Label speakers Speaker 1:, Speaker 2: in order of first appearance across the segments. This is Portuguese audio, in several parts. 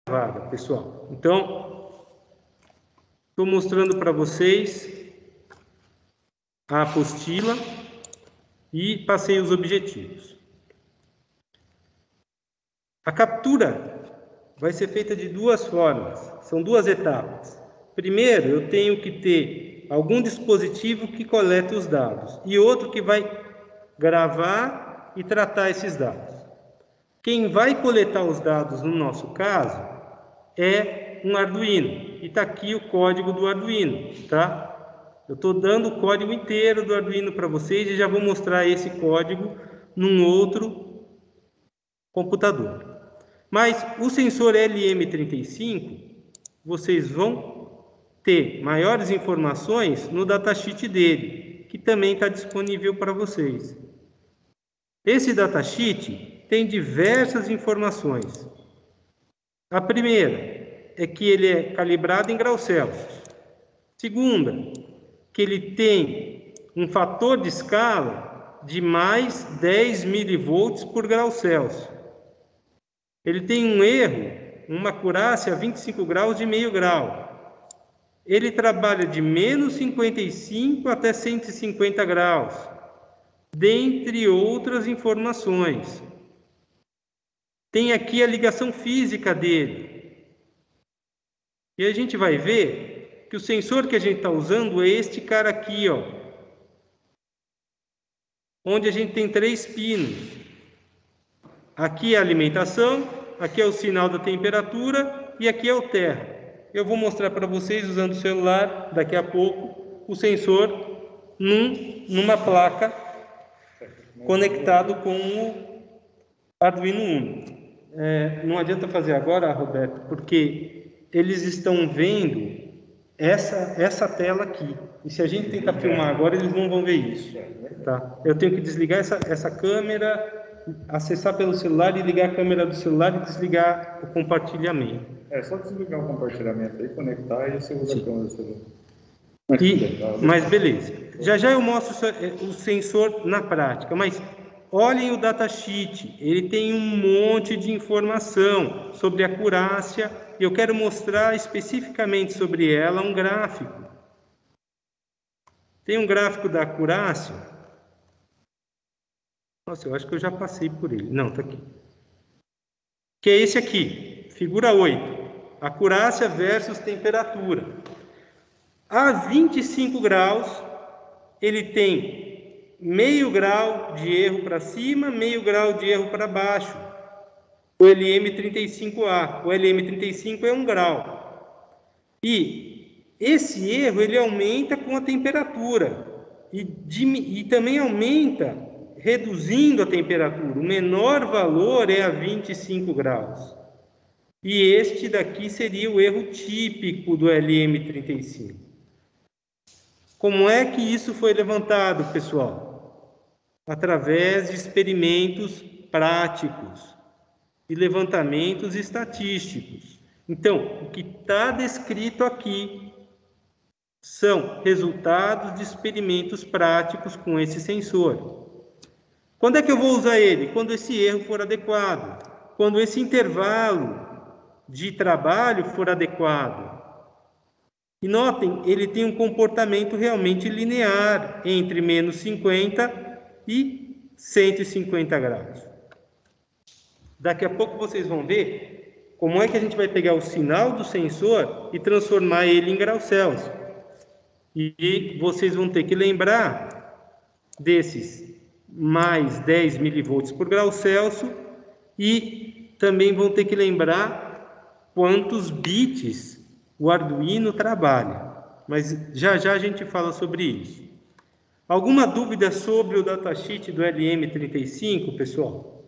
Speaker 1: gravada, pessoal. Então, estou mostrando para vocês a apostila e passei os objetivos. A captura vai ser feita de duas formas, são duas etapas. Primeiro, eu tenho que ter algum dispositivo que coleta os dados e outro que vai gravar e tratar esses dados. Quem vai coletar os dados, no nosso caso, é um Arduino. E está aqui o código do Arduino, tá? Eu estou dando o código inteiro do Arduino para vocês e já vou mostrar esse código num outro computador. Mas o sensor LM35, vocês vão ter maiores informações no datasheet dele, que também está disponível para vocês. Esse datasheet tem diversas informações. A primeira é que ele é calibrado em graus Celsius. Segunda, que ele tem um fator de escala de mais 10 milivolts por grau Celsius. Ele tem um erro, uma acurácia a 25 graus de meio grau. Ele trabalha de menos 55 até 150 graus, dentre outras informações. Tem aqui a ligação física dele. E a gente vai ver que o sensor que a gente está usando é este cara aqui, ó, onde a gente tem 3 pinos. Aqui é a alimentação, aqui é o sinal da temperatura e aqui é o terra. Eu vou mostrar para vocês, usando o celular, daqui a pouco, o sensor numa placa conectado com o Arduino Uno. Não adianta fazer agora, Roberto, porque eles estão vendo essa tela aqui. E se a gente tentar filmar agora, eles não vão ver isso. Tá? Eu tenho que desligar essa câmera, acessar pelo celular e ligar a câmera do celular e desligar o compartilhamento.
Speaker 2: Só desligar o compartilhamento aí, conectar e você usa a câmera do celular.
Speaker 1: Mas beleza. Já eu mostro o sensor na prática, mas olhem o datasheet, ele tem um monte de informação sobre a acurácia e eu quero mostrar especificamente sobre ela um gráfico. Tem um gráfico da acurácia. Nossa, eu acho que eu já passei por ele. Não, está aqui. Que é esse aqui, figura 8. Acurácia versus temperatura. A 25 graus, ele tem meio grau de erro para cima, meio grau de erro para baixo. O LM35A. O LM35 é 1 grau. E esse erro ele aumenta com a temperatura. E também aumenta reduzindo a temperatura. O menor valor é a 25 graus. E este daqui seria o erro típico do LM35. Como é que isso foi levantado, pessoal? Através de experimentos práticos e levantamentos estatísticos. Então, o que está descrito aqui são resultados de experimentos práticos com esse sensor. Quando é que eu vou usar ele? Quando esse erro for adequado. Quando esse intervalo de trabalho for adequado. E notem, ele tem um comportamento realmente linear entre menos 50 e 150 graus. Daqui a pouco vocês vão ver como é que a gente vai pegar o sinal do sensor e transformar ele em graus Celsius. E vocês vão ter que lembrar desses mais 10 milivolts por grau Celsius e também vão ter que lembrar quantos bits o Arduino trabalha. Mas já a gente fala sobre isso. Alguma dúvida sobre o datasheet do LM35, pessoal?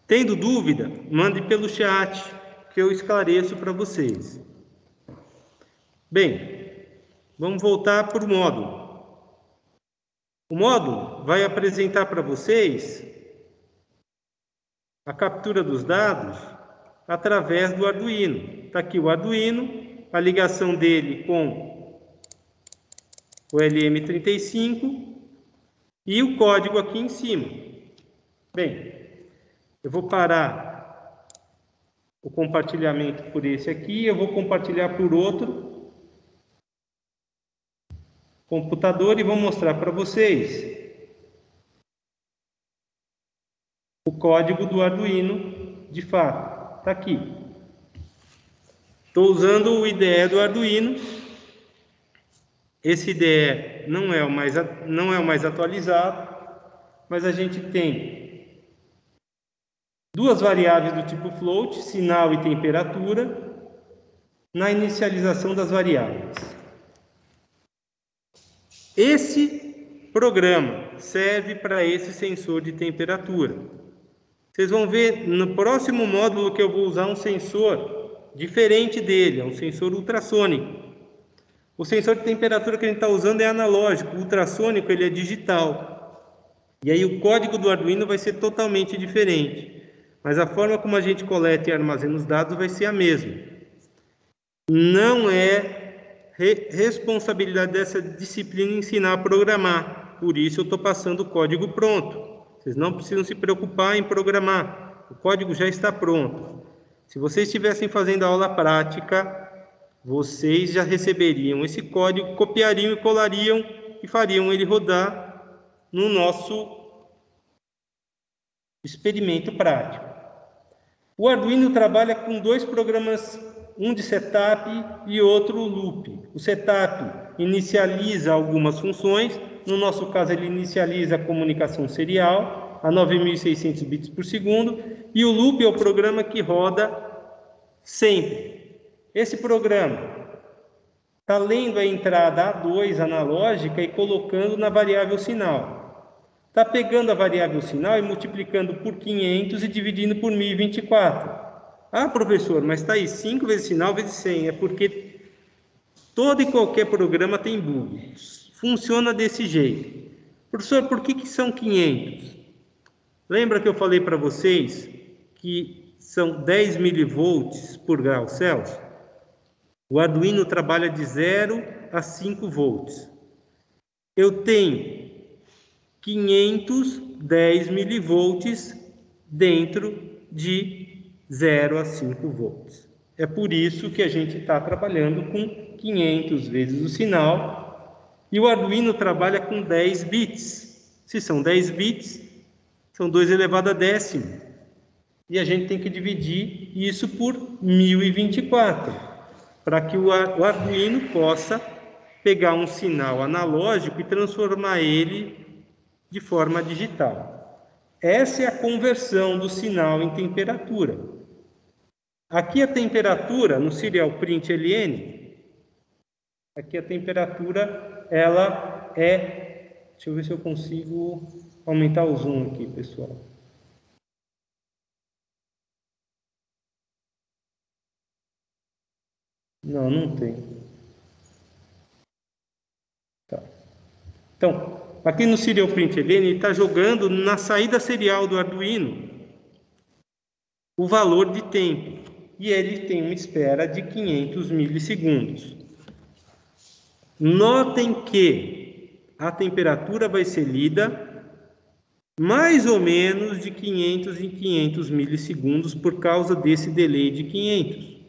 Speaker 1: Tendo dúvida, mande pelo chat, que eu esclareço para vocês. Bem, vamos voltar para o módulo. O módulo vai apresentar para vocês a captura dos dados através do Arduino. Está aqui o Arduino, a ligação dele com o LM35 e o código aqui em cima. Bem, eu vou parar o compartilhamento por esse aqui, eu vou compartilhar por outro computador e vou mostrar para vocês o código do Arduino, de fato, está aqui. Estou usando o IDE do Arduino. Esse IDE não é o mais atualizado, mas a gente tem duas variáveis do tipo float, sinal e temperatura, na inicialização das variáveis. Esse programa serve para esse sensor de temperatura. Vocês vão ver no próximo módulo que eu vou usar um sensor diferente dele, é um sensor ultrassônico. O sensor de temperatura que a gente está usando é analógico, o ultrassônico ele é digital. E aí o código do Arduino vai ser totalmente diferente. Mas a forma como a gente coleta e armazena os dados vai ser a mesma. Não é responsabilidade dessa disciplina ensinar a programar. Por isso eu estou passando o código pronto. Vocês não precisam se preocupar em programar. O código já está pronto. Se vocês estivessem fazendo a aula prática, vocês já receberiam esse código, copiariam e colariam e fariam ele rodar no nosso experimento prático. O Arduino trabalha com dois programas, um de setup e outro loop. O setup inicializa algumas funções, no nosso caso ele inicializa a comunicação serial a 9.600 bits por segundo, e o loop é o programa que roda sempre. Esse programa está lendo a entrada A2 analógica e colocando na variável sinal. Está pegando a variável sinal e multiplicando por 500 e dividindo por 1024. Ah, professor, mas está aí 5 vezes sinal vezes 100. É porque todo e qualquer programa tem bug. Funciona desse jeito. Professor, por que são 500? Lembra que eu falei para vocês que são 10 milivolts por grau Celsius? O Arduino trabalha de 0 a 5 volts. Eu tenho 510 milivolts dentro de 0 a 5 volts. É por isso que a gente está trabalhando com 500 vezes o sinal. E o Arduino trabalha com 10 bits. Se são 10 bits, são 2 elevado a décimo. E a gente tem que dividir isso por 1024. Para que o Arduino possa pegar um sinal analógico e transformar ele de forma digital. Essa é a conversão do sinal em temperatura. Aqui a temperatura, no serial print LN, aqui a temperatura, ela é... Deixa eu ver se eu consigo aumentar o zoom aqui, pessoal. Não, não tem. Tá. Então, aqui no Serial Print LN, ele está jogando na saída serial do Arduino o valor de tempo. E ele tem uma espera de 500 milissegundos. Notem que a temperatura vai ser lida mais ou menos de 500 em 500 milissegundos por causa desse delay de 500.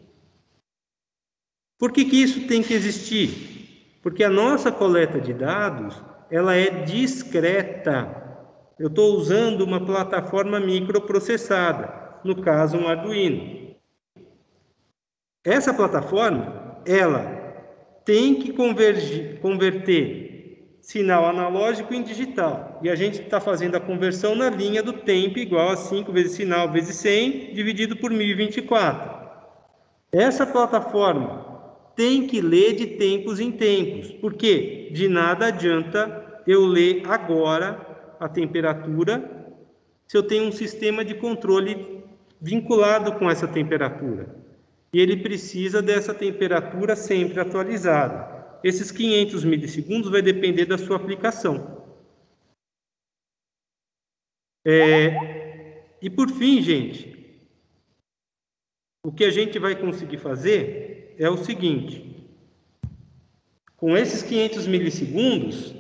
Speaker 1: Por que isso tem que existir? Porque a nossa coleta de dados, ela é discreta. Eu estou usando uma plataforma microprocessada, no caso um Arduino. Essa plataforma, ela tem que converter sinal analógico em digital. E a gente está fazendo a conversão na linha do tempo igual a 5 vezes sinal vezes 100, dividido por 1024. Essa plataforma tem que ler de tempos em tempos, porque de nada adianta eu ler agora a temperatura se eu tenho um sistema de controle vinculado com essa temperatura. E ele precisa dessa temperatura sempre atualizada. Esses 500 milissegundos vai depender da sua aplicação. E por fim, gente, o que a gente vai conseguir fazer é o seguinte: com esses 500 milissegundos,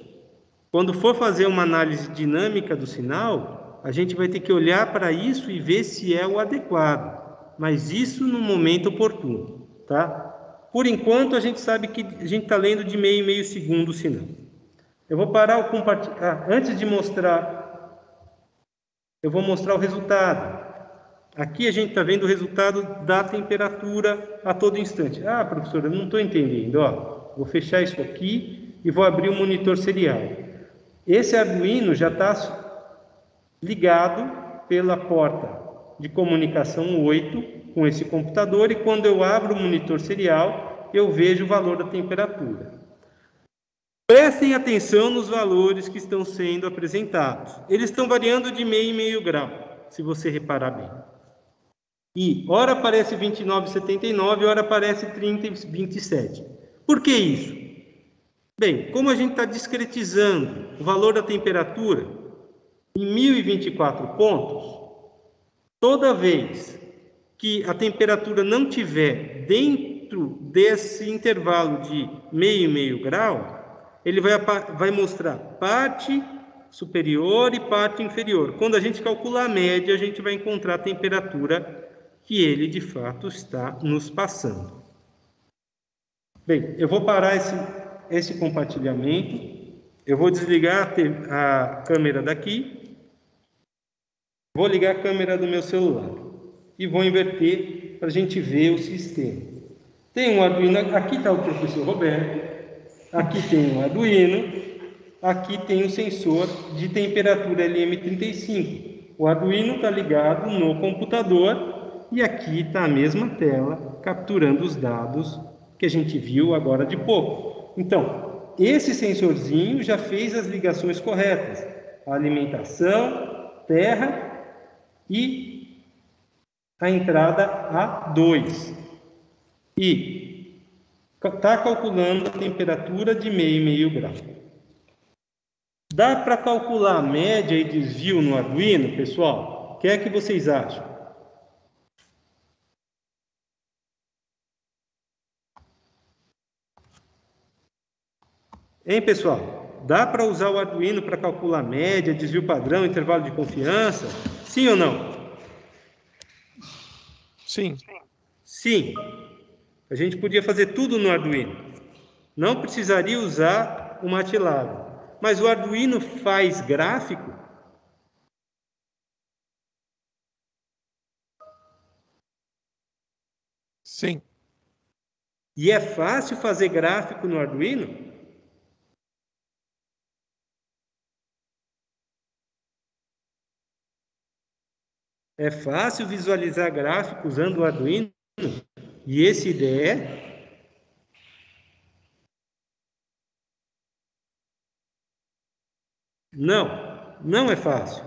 Speaker 1: Quando for fazer uma análise dinâmica do sinal, a gente vai ter que olhar para isso e ver se é o adequado. Mas isso no momento oportuno, tá? Por enquanto, a gente sabe que a gente está lendo de meio em meio segundo o sinal. Eu vou parar o compartilhar. Antes de mostrar, eu vou mostrar o resultado. Aqui a gente está vendo o resultado da temperatura a todo instante. Ah, professor, eu não estou entendendo. Ó, vou fechar isso aqui e vou abrir o monitor serial. Esse Arduino já está ligado pela porta de comunicação 8 com esse computador, e quando eu abro o monitor serial, eu vejo o valor da temperatura. Prestem atenção nos valores que estão sendo apresentados. Eles estão variando de meio em meio grau, se você reparar bem. E ora aparece 29,79, ora aparece 30,27. Por que isso? Bem, como a gente está discretizando o valor da temperatura em 1024 pontos, toda vez que a temperatura não tiver dentro desse intervalo de meio e meio grau, ele vai mostrar parte superior e parte inferior. Quando a gente calcular a média, a gente vai encontrar a temperatura que ele, de fato, está nos passando. Bem, eu vou parar esse compartilhamento. Eu vou desligar a câmera daqui. Vou ligar a câmera do meu celular. E vou inverter para a gente ver o sistema. Tem um Arduino, aqui está o professor Roberto. Aqui tem um Arduino, aqui tem um sensor de temperatura LM35. O Arduino está ligado no computador e aqui está a mesma tela capturando os dados que a gente viu agora de pouco. Então, esse sensorzinho já fez as ligações corretas. A alimentação, terra e a entrada A2. E está calculando a temperatura de meio e meio grau. Dá para calcular a média e desvio no Arduino, pessoal? O que é que vocês acham? Hein, pessoal? Dá para usar o Arduino para calcular média, desvio padrão, intervalo de confiança? Sim ou não?
Speaker 3: Sim.
Speaker 1: Sim. A gente podia fazer tudo no Arduino. Não precisaria usar o MATLAB. Mas o Arduino faz gráfico?
Speaker 3: Sim.
Speaker 1: E é fácil fazer gráfico no Arduino? É fácil visualizar gráfico usando o Arduino e esse IDE? Não, não é fácil.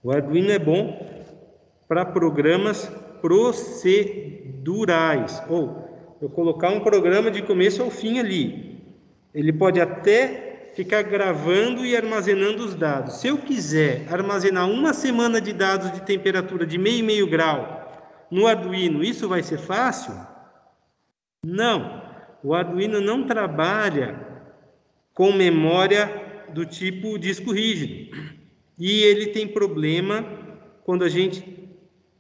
Speaker 1: O Arduino é bom para programas procedurais, ou eu colocar um programa de começo ao fim ali. Ele pode até ficar gravando e armazenando os dados. Se eu quiser armazenar uma semana de dados de temperatura de meio e meio grau no Arduino, isso vai ser fácil? Não. O Arduino não trabalha com memória do tipo disco rígido. E ele tem problema quando a gente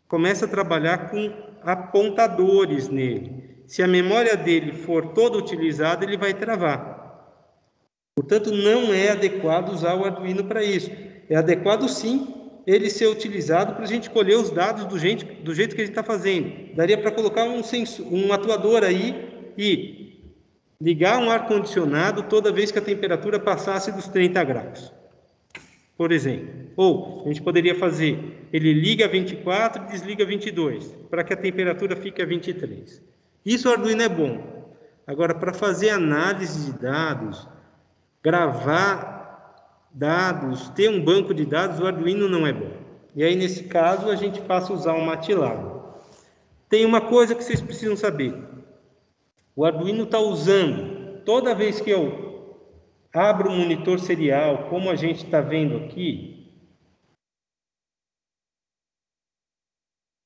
Speaker 1: começa a trabalhar com apontadores nele. Se a memória dele for toda utilizada, ele vai travar. Portanto, não é adequado usar o Arduino para isso. É adequado, sim, ele ser utilizado para a gente colher os dados do jeito que a gente está fazendo. Daria para colocar um atuador aí e ligar um ar-condicionado toda vez que a temperatura passasse dos 30 graus, por exemplo. Ou a gente poderia fazer, ele liga a 24 e desliga a 22, para que a temperatura fique a 23. Isso o Arduino é bom. Agora, para fazer análise de dados, gravar dados, ter um banco de dados, o Arduino não é bom. E aí, nesse caso, a gente passa a usar o MATLAB. Tem uma coisa que vocês precisam saber. O Arduino está usando, toda vez que eu abro o monitor serial, como a gente está vendo aqui,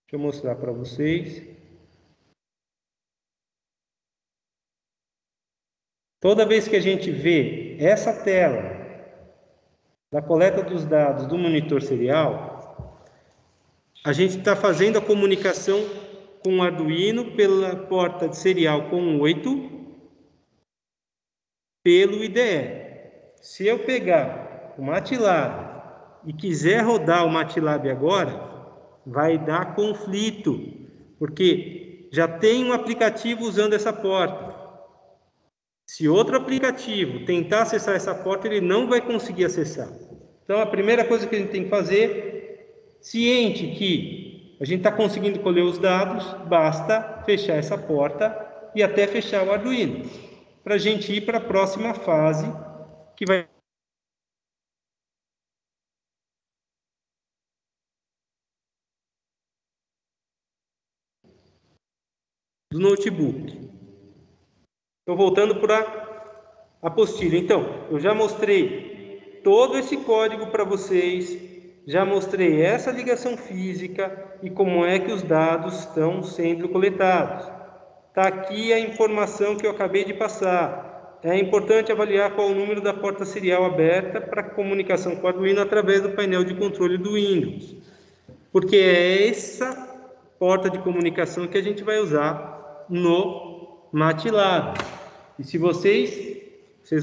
Speaker 1: deixa eu mostrar para vocês. Toda vez que a gente vê essa tela da coleta dos dados do monitor serial, a gente está fazendo a comunicação com o Arduino pela porta de serial com 8 pelo IDE. Se eu pegar o MATLAB e quiser rodar o MATLAB agora, vai dar conflito, porque já tem um aplicativo usando essa porta. Se outro aplicativo tentar acessar essa porta, ele não vai conseguir acessar. Então, a primeira coisa que a gente tem que fazer, ciente que a gente está conseguindo colher os dados, basta fechar essa porta e até fechar o Arduino, para a gente ir para a próxima fase, que vai do notebook. Estou voltando para a apostila. Então, eu já mostrei todo esse código para vocês, já mostrei essa ligação física e como é que os dados estão sendo coletados. Está aqui a informação que eu acabei de passar. É importante avaliar qual o número da porta serial aberta para comunicação com o Arduino através do painel de controle do Windows, porque é essa porta de comunicação que a gente vai usar no MATLAB. E se vocês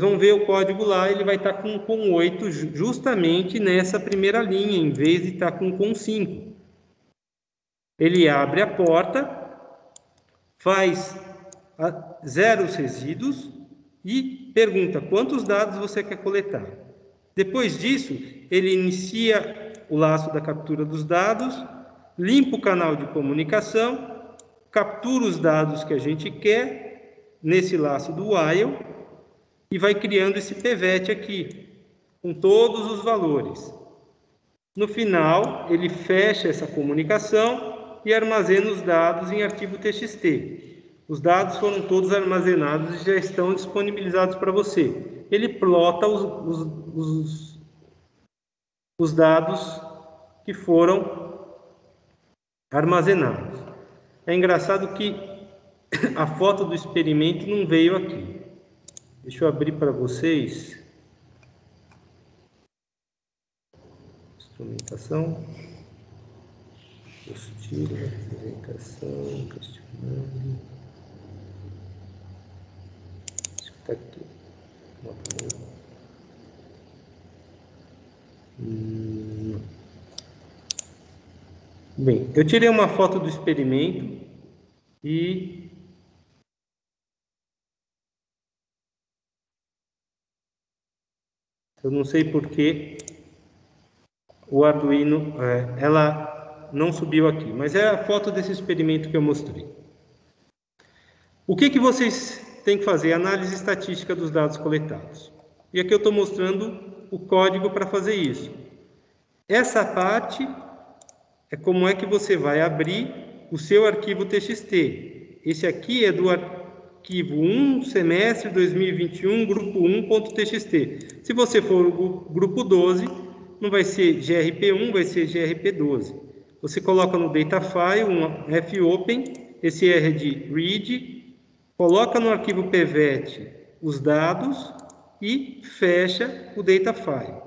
Speaker 1: vão ver o código lá, ele vai estar com 8 justamente nessa primeira linha, em vez de estar com 5. Ele abre a porta, faz 0 resíduos e pergunta quantos dados você quer coletar. Depois disso, ele inicia o laço da captura dos dados, limpa o canal de comunicação, captura os dados que a gente quer nesse laço do while e vai criando esse PVET aqui, com todos os valores. No final, ele fecha essa comunicação e armazena os dados em arquivo TXT. Os dados foram todos armazenados e já estão disponibilizados para você. Ele plota os dados que foram armazenados. É engraçado que a foto do experimento não veio aqui. Deixa eu abrir para vocês. Instrumentação. Apostila, apresentação, questionário. Isso está aqui. Bem, eu tirei uma foto do experimento e eu não sei por que o Arduino, ela não subiu aqui, mas é a foto desse experimento que eu mostrei. O que vocês têm que fazer? Análise estatística dos dados coletados. E aqui eu estou mostrando o código para fazer isso. Essa parte é como é que você vai abrir o seu arquivo TXT. Esse aqui é do arquivo 1, semestre 2021, grupo 1.txt. Se você for o grupo 12, não vai ser grp1, vai ser grp12. Você coloca no datafile um fopen, esse R é de read, coloca no arquivo pvet os dados e fecha o datafile,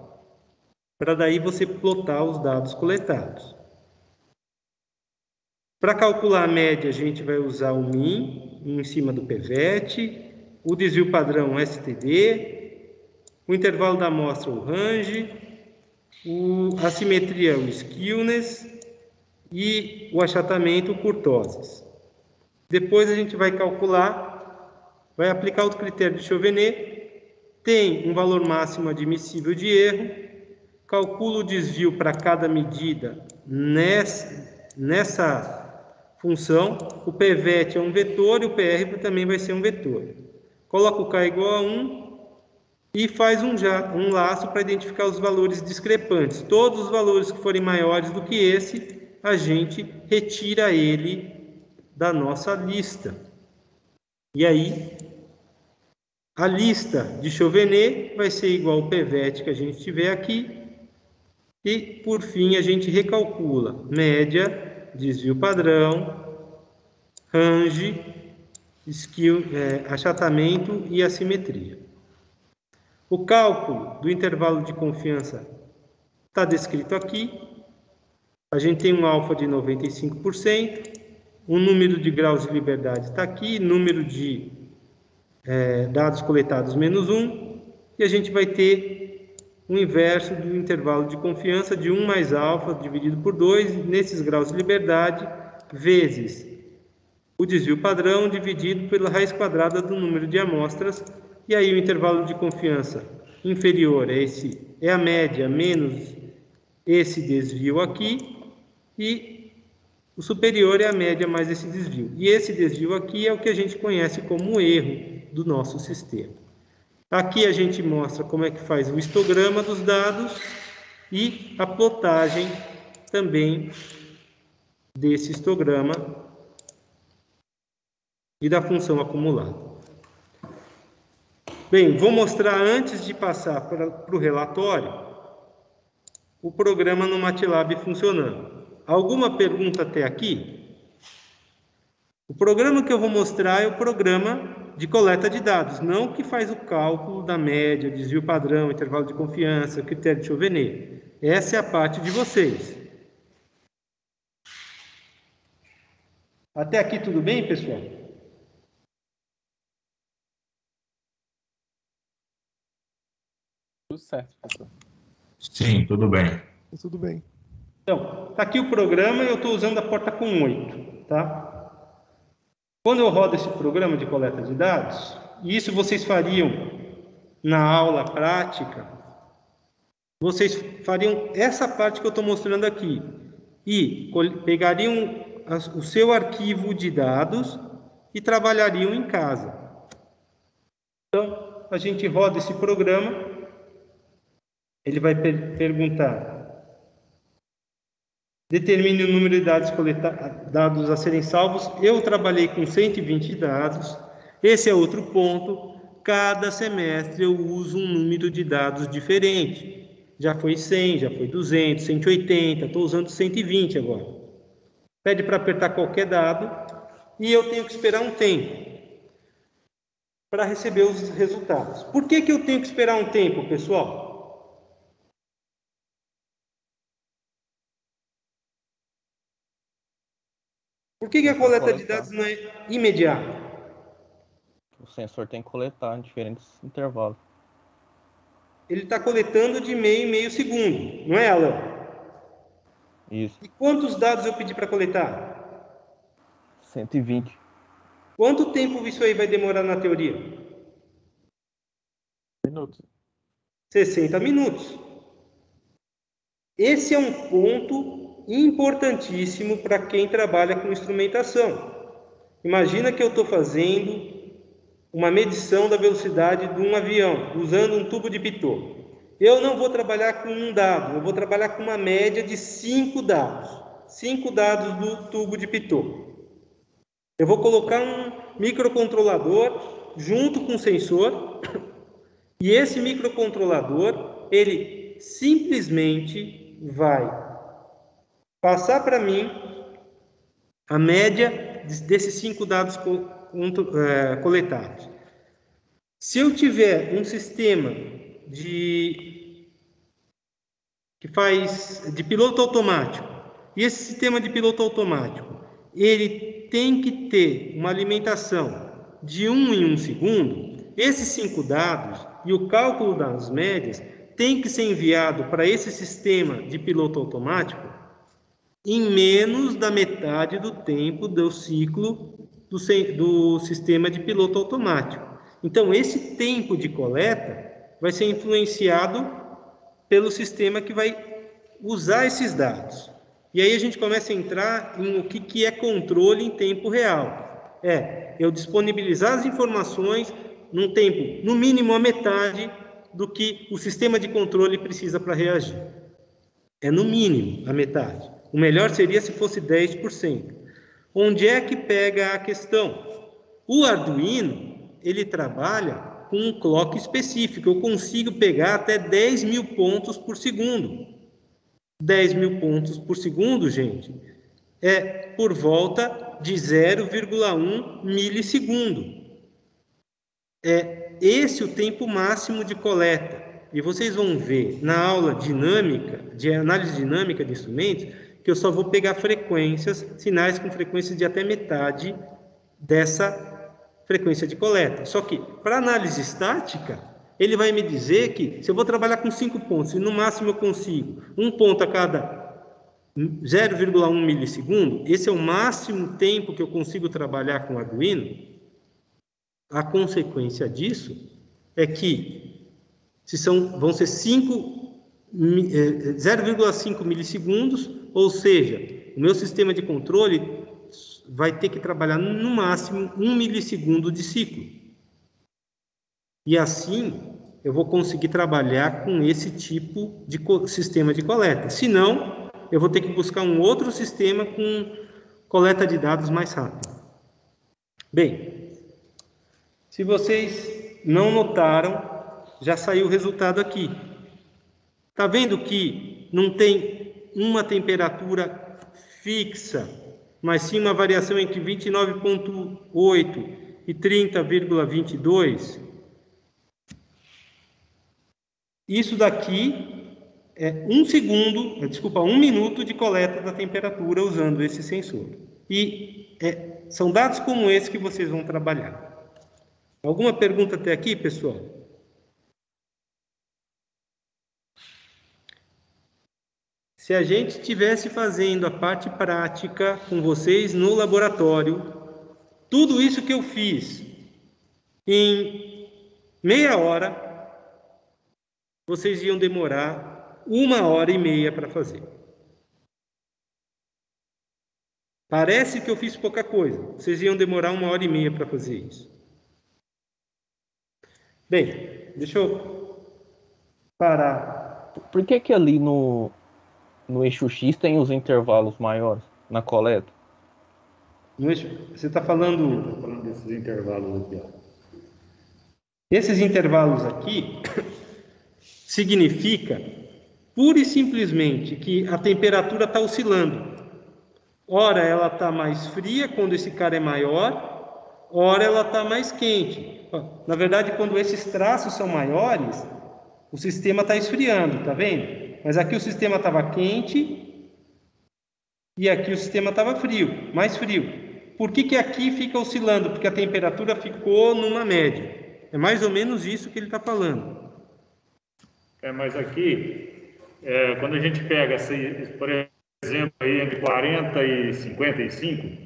Speaker 1: para daí você plotar os dados coletados. Para calcular a média, a gente vai usar o min em cima do pvet, o desvio padrão std, o intervalo da amostra o range, a simetria o skewness e o achatamento o kurtosis. Depois a gente vai calcular, vai aplicar o critério de Chauvenet, tem um valor máximo admissível de erro, calcula o desvio para cada medida nessa função, o pvet é um vetor e o pr também vai ser um vetor. Coloca o k igual a 1 e faz um laço para identificar os valores discrepantes. Todos os valores que forem maiores do que esse, a gente retira ele da nossa lista. E aí, a lista de Chauvenet vai ser igual ao pvet que a gente tiver aqui. E, por fim, a gente recalcula média, desvio padrão, range, achatamento e assimetria. O cálculo do intervalo de confiança está descrito aqui. A gente tem um alfa de 95%, o número de graus de liberdade está aqui, número de dados coletados menos 1, e a gente vai ter o inverso do intervalo de confiança de 1 mais alfa dividido por 2, nesses graus de liberdade, vezes o desvio padrão dividido pela raiz quadrada do número de amostras, e aí o intervalo de confiança inferior é a média menos esse desvio aqui, e o superior é a média mais esse desvio. E esse desvio aqui é o que a gente conhece como erro do nosso sistema. Aqui a gente mostra como é que faz o histograma dos dados e a plotagem também desse histograma e da função acumulada. Bem, vou mostrar antes de passar para o relatório o programa no MATLAB funcionando. Alguma pergunta até aqui? O programa que eu vou mostrar é o programa de coleta de dados, não o que faz o cálculo da média, desvio padrão, intervalo de confiança, critério de Chauvenet. Essa é a parte de vocês. Até aqui tudo bem, pessoal?
Speaker 3: Tudo certo, professor.
Speaker 4: Sim, tudo bem.
Speaker 5: Tudo bem.
Speaker 1: Então, está aqui o programa e eu estou usando a porta com 8, tá? Quando eu rodo esse programa de coleta de dados, e isso vocês fariam na aula prática, vocês fariam essa parte que eu estou mostrando aqui, e pegariam o seu arquivo de dados e trabalhariam em casa. Então, a gente roda esse programa, ele vai perguntar: determine o número de dados a serem salvos. Eu trabalhei com 120 dados. Esse é outro ponto. Cada semestre eu uso um número de dados diferente. Já foi 100, já foi 200, 180, estou usando 120 agora. Pede para apertar qualquer dado e eu tenho que esperar um tempo para receber os resultados. Por que eu tenho que esperar um tempo, pessoal? Por que a coleta de dados não é imediata?
Speaker 3: O sensor tem que coletar em diferentes intervalos.
Speaker 1: Ele está coletando de meio em meio segundo, não é, Alan?
Speaker 3: Isso.
Speaker 1: E quantos dados eu pedi para coletar?
Speaker 3: 120.
Speaker 1: Quanto tempo isso aí vai demorar na teoria?
Speaker 5: Minutos.
Speaker 1: 60 minutos. Esse é um ponto importantíssimo para quem trabalha com instrumentação. Imagina que eu estou fazendo uma medição da velocidade de um avião, usando um tubo de Pitot. Eu não vou trabalhar com um dado, eu vou trabalhar com uma média de 5 dados. 5 dados do tubo de Pitot. Eu vou colocar um microcontrolador junto com o sensor, e esse microcontrolador, ele simplesmente vai passar para mim a média desses 5 dados coletados. Se eu tiver um sistema de piloto automático, e esse sistema de piloto automático, ele tem que ter uma alimentação de 1 em 1 segundo, esses 5 dados e o cálculo das médias tem que ser enviado para esse sistema de piloto automático em menos da metade do tempo do ciclo do sistema de piloto automático. Então, esse tempo de coleta vai ser influenciado pelo sistema que vai usar esses dados. E aí a gente começa a entrar em o que é controle em tempo real. Eu disponibilizar as informações num tempo, no mínimo, a metade do que o sistema de controle precisa para reagir. É no mínimo a metade. O melhor seria se fosse 10%. Onde é que pega a questão? O Arduino, ele trabalha com um clock específico. Eu consigo pegar até 10 mil pontos por segundo. 10 mil pontos por segundo, gente, é por volta de 0,1 milissegundo. É esse o tempo máximo de coleta. e vocês vão ver na aula dinâmica, de análise dinâmica de instrumentos, que eu só vou pegar frequências, sinais com frequência de até metade dessa frequência de coleta. Só que, para análise estática, ele vai me dizer que se eu vou trabalhar com 5 pontos, e no máximo eu consigo um ponto a cada 0,1 milissegundo, esse é o máximo tempo que eu consigo trabalhar com o Arduino, a consequência disso é que vão ser 0,5 milissegundos, ou seja, o meu sistema de controle vai ter que trabalhar no máximo 1 milissegundo de ciclo. E assim eu vou conseguir trabalhar com esse tipo de sistema de coleta. Senão, eu vou ter que buscar um outro sistema com coleta de dados mais rápido. Bem, se vocês não notaram, já saiu o resultado aqui. Está vendo que não tem uma temperatura fixa, mas sim uma variação entre 29,8 e 30,22? Isso daqui é 1 minuto de coleta da temperatura usando esse sensor. E são dados como esse que vocês vão trabalhar. Alguma pergunta até aqui, pessoal? Se a gente estivesse fazendo a parte prática com vocês no laboratório, tudo isso que eu fiz em meia hora, vocês iam demorar 1h30 para fazer. Parece que eu fiz pouca coisa. Vocês iam demorar 1h30 para fazer isso. Bem, deixa eu parar.
Speaker 3: Por que ali no eixo X tem os intervalos maiores na coleta?
Speaker 1: Você está falando...
Speaker 2: Estou falando desses intervalos aqui, ó.
Speaker 1: Esses intervalos aqui significa pura e simplesmente que a temperatura está oscilando. Ora ela está mais fria quando esse cara é maior, ora ela está mais quente. Na verdade, quando esses traços são maiores, o sistema está esfriando, tá vendo? Mas aqui o sistema estava quente e aqui o sistema estava frio, mais frio. Por que aqui fica oscilando? Porque a temperatura ficou numa média. É mais ou menos isso que ele está falando.
Speaker 2: Mas aqui, quando a gente pega, por exemplo, aí entre 40 e 55,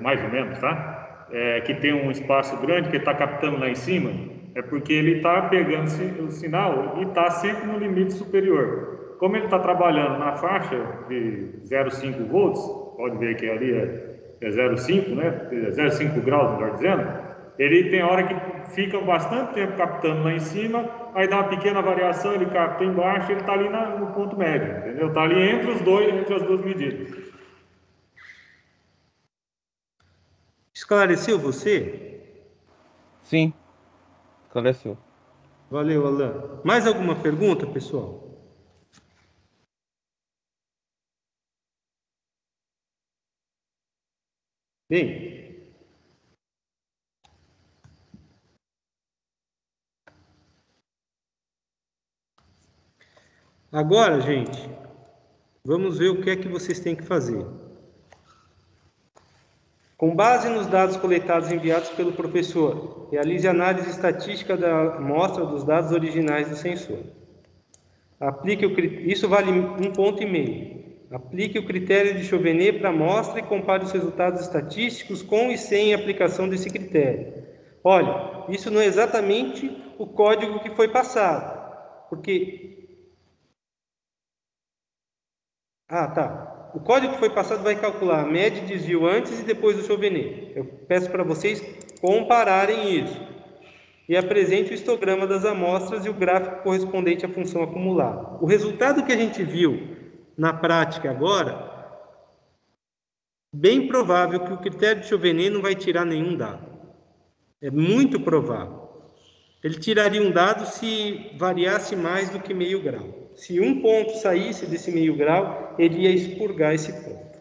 Speaker 2: mais ou menos, tá? Que tem um espaço grande que está captando lá em cima, é porque ele está pegando o sinal e está sempre no limite superior. Como ele está trabalhando na faixa de 0,5 volts, pode ver que ali é 0,5, né? 0,5 graus, melhor dizendo. Ele tem hora que fica bastante tempo captando lá em cima, aí dá uma pequena variação, ele capta embaixo, ele está ali no ponto médio, entendeu? Está ali entre as duas medidas.
Speaker 1: Esclareceu você?
Speaker 3: Sim, esclareceu.
Speaker 1: Valeu, Alan. Mais alguma pergunta, pessoal? Bem, agora, gente, vamos ver o que é que vocês têm que fazer. Com base nos dados coletados e enviados pelo professor, realize análise estatística da amostra dos dados originais do sensor. Isso vale 1,5 ponto. Aplique o critério de Chauvenet para a amostra e compare os resultados estatísticos com e sem aplicação desse critério. Olha, isso não é exatamente o código que foi passado, porque... O código que foi passado vai calcular a média de desvio antes e depois do Chauvenet. Eu peço para vocês compararem isso. E apresente o histograma das amostras e o gráfico correspondente à função acumulada. O resultado que a gente viu na prática agora, bem provável que o critério de Chauvenet não vai tirar nenhum dado. É muito provável. Ele tiraria um dado se variasse mais do que meio grau. Se um ponto saísse desse meio grau, ele ia expurgar esse ponto.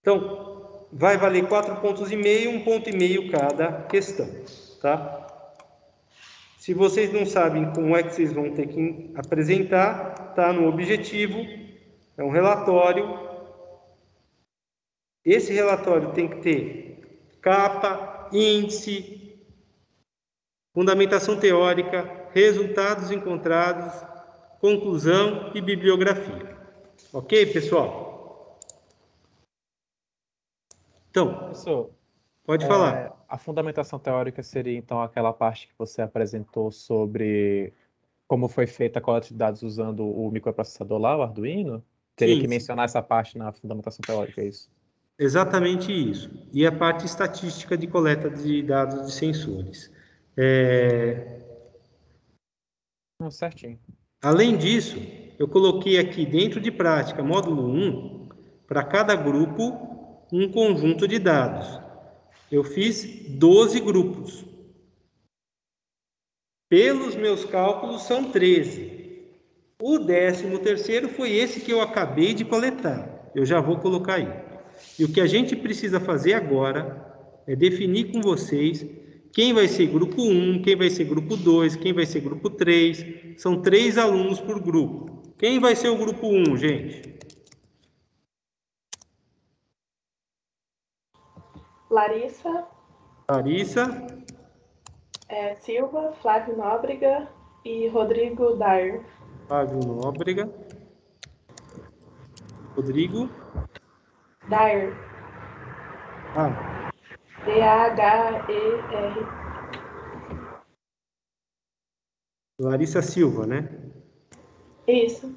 Speaker 1: Então, vai valer 4,5 pontos, 1,5 ponto cada questão, tá? Se vocês não sabem como é que vocês vão ter que apresentar, está no objetivo, é um relatório. Esse relatório tem que ter capa, índice, fundamentação teórica, resultados encontrados, conclusão e bibliografia. Ok, pessoal? Então,
Speaker 5: Professor,
Speaker 1: pode falar.
Speaker 5: a fundamentação teórica seria, então, aquela parte que você apresentou sobre como foi feita a coleta de dados usando o microprocessador lá, o Arduino? Teria
Speaker 1: Sim,
Speaker 5: que
Speaker 1: sim.
Speaker 5: mencionar essa parte na fundamentação teórica, é isso?
Speaker 1: Exatamente isso. E a parte estatística de coleta de dados de sensores.
Speaker 5: Não, certinho.
Speaker 1: Além disso, eu coloquei aqui dentro de prática, módulo 1, para cada grupo, um conjunto de dados. Eu fiz 12 grupos. Pelos meus cálculos, são 13. O 13º foi esse que eu acabei de coletar. Eu já vou colocar aí. E o que a gente precisa fazer agora é definir com vocês quem vai ser grupo 1, quem vai ser grupo 2, quem vai ser grupo 3. São 3 alunos por grupo. Quem vai ser o grupo 1, gente?
Speaker 6: Larissa, Silva, Flávio Nóbrega e Rodrigo Dair.
Speaker 1: Flávio Nóbrega. Rodrigo.
Speaker 6: Dair. D-A-H-E-R.
Speaker 1: Larissa Silva, né?
Speaker 6: Isso.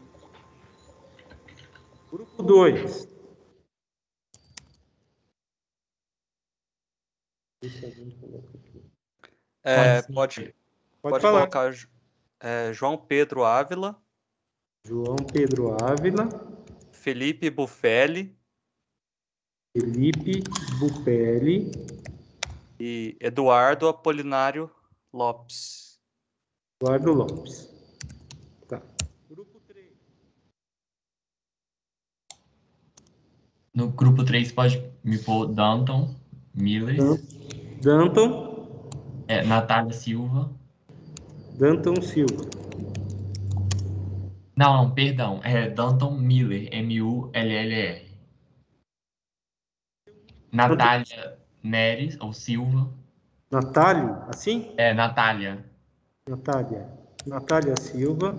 Speaker 1: Grupo 2.
Speaker 7: Pode
Speaker 1: falar.
Speaker 7: colocar João Pedro Ávila,
Speaker 1: João Pedro Ávila,
Speaker 7: Felipe Bufelli e Eduardo Apolinário Lopes.
Speaker 1: Eduardo Lopes. Tá. Grupo 3.
Speaker 8: No grupo 3 pode me pôr Danton Miller,
Speaker 1: Danton.
Speaker 8: Natália Silva.
Speaker 1: Danton Silva.
Speaker 8: Não, perdão. É Danton Miller, M-U-L-L-R. Natália Neres, ou Silva.
Speaker 1: Natálio, assim?
Speaker 8: Natália.
Speaker 1: Natália Silva.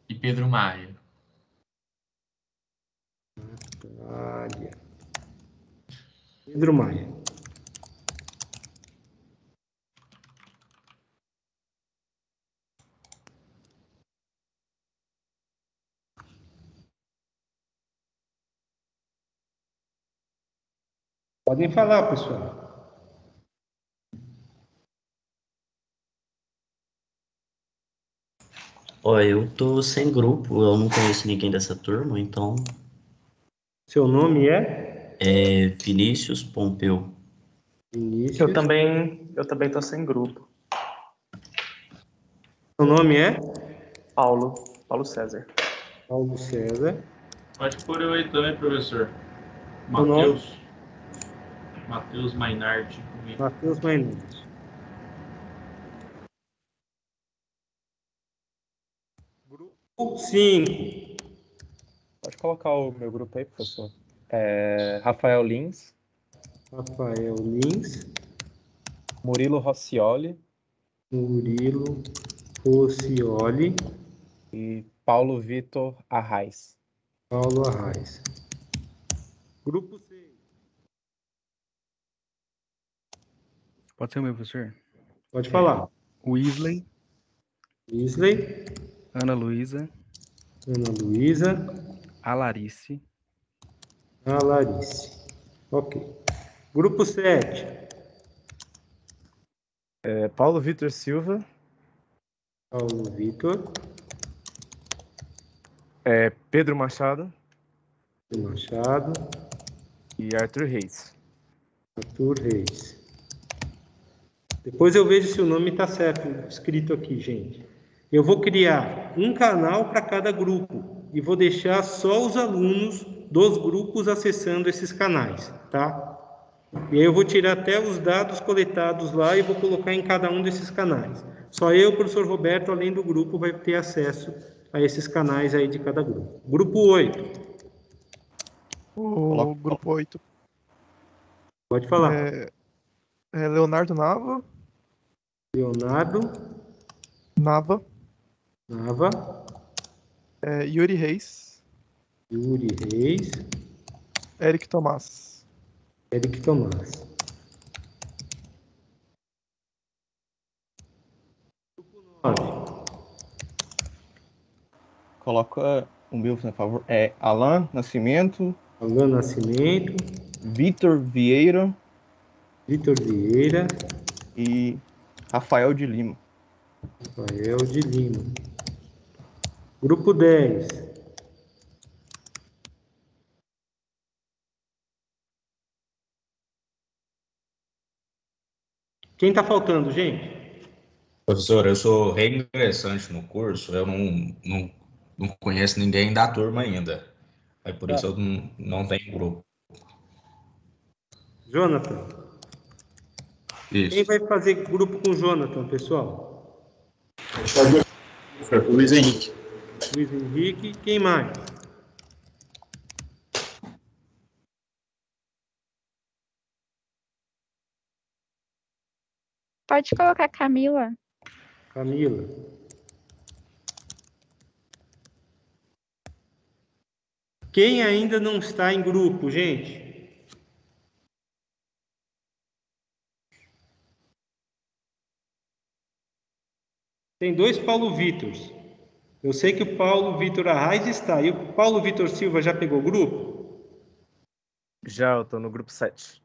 Speaker 8: E Pedro Maia.
Speaker 1: Pedro Maia. Podem falar, pessoal.
Speaker 9: Eu tô sem grupo, eu não conheço ninguém dessa turma, então...
Speaker 1: Seu nome é?
Speaker 9: Vinícius Pompeu.
Speaker 1: Vinícius.
Speaker 10: Eu também tô sem grupo.
Speaker 1: Seu nome é?
Speaker 10: Paulo César.
Speaker 1: Paulo César.
Speaker 4: Pode pôr eu aí também, professor.
Speaker 1: Nome?
Speaker 4: Matheus Mainardi.
Speaker 1: Matheus Mainardi. Grupo 5.
Speaker 5: Pode colocar o meu grupo aí, professor. Rafael Lins. Murilo Rossioli. E Paulo Vitor Arraes.
Speaker 1: Grupo 6.
Speaker 11: Pode ser o meu, professor?
Speaker 1: Pode falar.
Speaker 11: Weasley. Ana Luísa. Alarice.
Speaker 1: Ok. Grupo 7.
Speaker 5: Paulo Vitor Silva. Pedro Machado. E Arthur Reis.
Speaker 1: Depois eu vejo se o nome está certo escrito aqui, gente. Eu vou criar um canal para cada grupo e vou deixar só os alunos dos grupos acessando esses canais, tá? E aí eu vou tirar até os dados coletados lá e vou colocar em cada um desses canais. Só eu, o professor Roberto, além do grupo, vai ter acesso a esses canais aí de cada grupo. Grupo 8.
Speaker 12: O grupo 8.
Speaker 1: Pode falar.
Speaker 12: É Leonardo Nava.
Speaker 1: Leonardo
Speaker 12: Nava.
Speaker 1: Nava.
Speaker 12: Yuri Reis.
Speaker 1: Yuri Reis.
Speaker 12: Eric Tomás.
Speaker 1: Eric Tomás. Grupo 9.
Speaker 3: Coloca o meu, por favor. Alan Nascimento.
Speaker 1: Alan Nascimento.
Speaker 3: Vitor Vieira.
Speaker 1: Vitor Vieira.
Speaker 3: E Rafael de Lima.
Speaker 1: Rafael de Lima. Grupo 10. Quem está faltando, gente?
Speaker 13: Professor, eu sou reingressante no curso, eu não conheço ninguém da turma ainda. É por isso eu não tenho grupo.
Speaker 1: Jonathan.
Speaker 13: Isso.
Speaker 1: Quem vai fazer grupo com o Jonathan, pessoal?
Speaker 14: Luiz Henrique.
Speaker 1: Luiz Henrique. Quem mais?
Speaker 15: Pode colocar Camila.
Speaker 1: Camila. Quem ainda não está em grupo, gente? Tem 2 Paulo Vítors. Eu sei que o Paulo Vitor Arraes está. E o Paulo Vitor Silva já pegou grupo?
Speaker 10: Já, eu tô no grupo 7.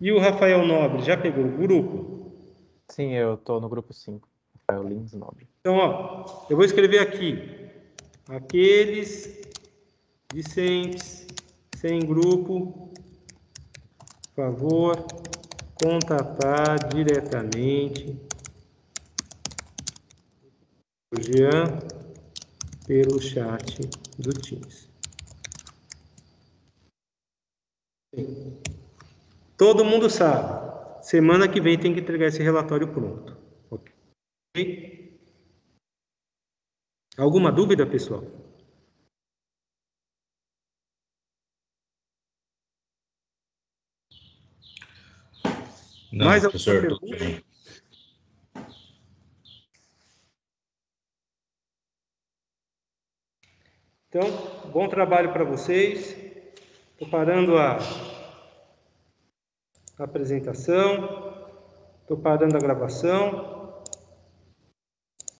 Speaker 1: E o Rafael Nobre já pegou o grupo?
Speaker 5: Sim, eu tô no grupo 5. Rafael Lins Nobre.
Speaker 1: Então, ó, eu vou escrever aqui. Aqueles discentes sem grupo, por favor, contatar diretamente o Jean pelo chat do Teams. Todo mundo sabe. Semana que vem tem que entregar esse relatório pronto. Ok? Alguma dúvida, pessoal?
Speaker 13: Não,
Speaker 1: Mais
Speaker 13: professor,
Speaker 1: alguma
Speaker 13: tudo
Speaker 1: pergunta?
Speaker 13: bem.
Speaker 1: Então, bom trabalho para vocês. Estou parando a apresentação. Estou parando a gravação.